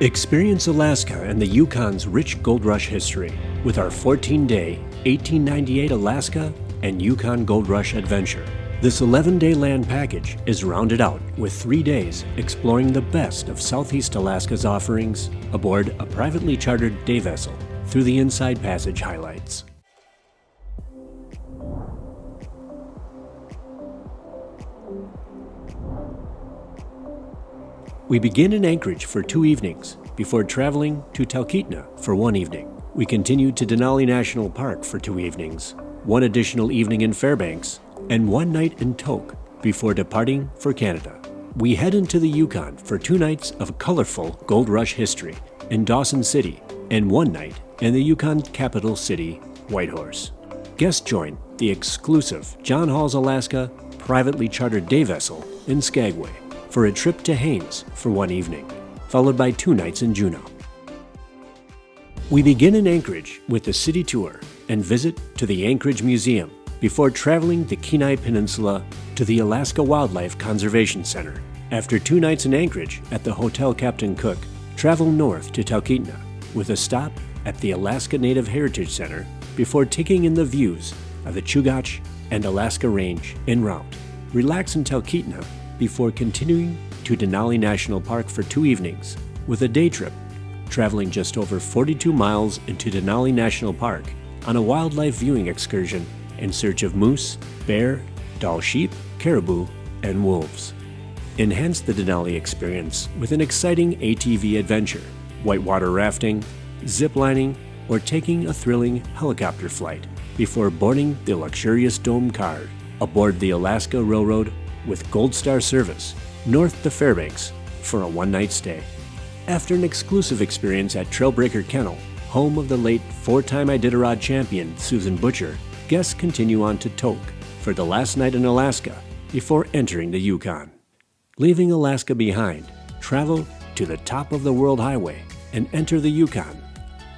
Experience Alaska and the Yukon's rich gold rush history with our 14-day 1898 Alaska and Yukon Gold Rush adventure. This 11-day land package is rounded out with 3 days exploring the best of Southeast Alaska's offerings aboard a privately chartered day vessel through the Inside Passage highlights. We begin in Anchorage for 2 evenings before traveling to Talkeetna for 1 evening. We continue to Denali National Park for 2 evenings, 1 additional evening in Fairbanks, and 1 night in Tok before departing for Canada. We head into the Yukon for 2 nights of colorful gold rush history in Dawson City and 1 night in the Yukon capital city, Whitehorse. Guests join the exclusive John Halls Alaska privately chartered day vessel in Skagway for a trip to Haines for 1 evening, followed by 2 nights in Juneau. We begin in Anchorage with the city tour and visit to the Anchorage Museum before traveling the Kenai Peninsula to the Alaska Wildlife Conservation Center. After 2 nights in Anchorage at the Hotel Captain Cook, travel north to Talkeetna with a stop at the Alaska Native Heritage Center before taking in the views of the Chugach and Alaska Range en route. Relax in Talkeetna before continuing to Denali National Park for 2 evenings with a day trip, traveling just over 42 miles into Denali National Park on a wildlife viewing excursion in search of moose, bear, Dall sheep, caribou, and wolves. Enhance the Denali experience with an exciting ATV adventure, whitewater rafting, ziplining, or taking a thrilling helicopter flight before boarding the luxurious dome car aboard the Alaska Railroad with Gold Star service north to Fairbanks for a 1-night stay. After an exclusive experience at Trailbreaker Kennel, home of the late 4-time Iditarod champion Susan Butcher, guests continue on to Tok for the last night in Alaska before entering the Yukon. Leaving Alaska behind, travel to the top of the World Highway and enter the Yukon,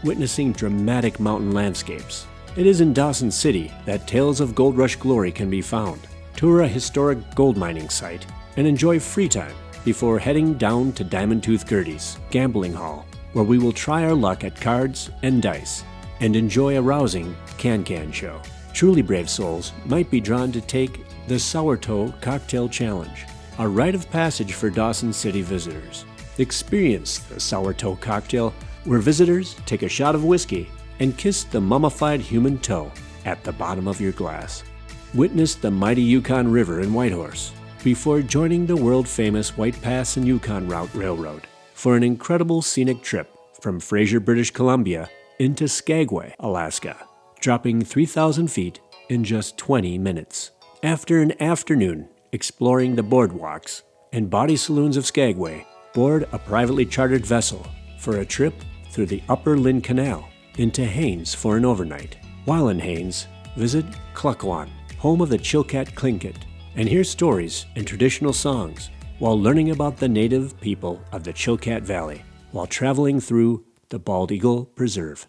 witnessing dramatic mountain landscapes. It is in Dawson City that tales of gold rush glory can be found. Tour a historic gold mining site and enjoy free time before heading down to Diamond Tooth Gertie's Gambling Hall, where we will try our luck at cards and dice and enjoy a rousing can-can show. Truly brave souls might be drawn to take the Sourdough Cocktail Challenge, a rite of passage for Dawson City visitors. Experience the Sourdough Cocktail, where visitors take a shot of whiskey and kiss the mummified human toe at the bottom of your glass. Witness the mighty Yukon River in Whitehorse before joining the world-famous White Pass and Yukon Route Railroad for an incredible scenic trip from Fraser, British Columbia into Skagway, Alaska, dropping 3,000 feet in just 20 minutes. After an afternoon exploring the boardwalks and body saloons of Skagway, board a privately chartered vessel for a trip through the Upper Lynn Canal into Haines for an overnight. While in Haines, visit Klukwan, home of the Chilkat Tlingit, and hear stories and traditional songs while learning about the native people of the Chilkat Valley while traveling through the Bald Eagle Preserve.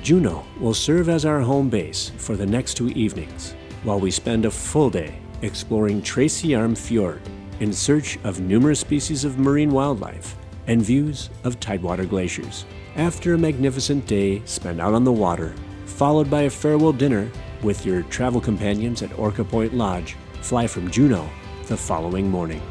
Juneau will serve as our home base for the next 2 evenings while we spend a full day exploring Tracy Arm Fjord in search of numerous species of marine wildlife and views of tidewater glaciers. After a magnificent day spent out on the water, followed by a farewell dinner with your travel companions at Orca Point Lodge, fly from Juneau the following morning.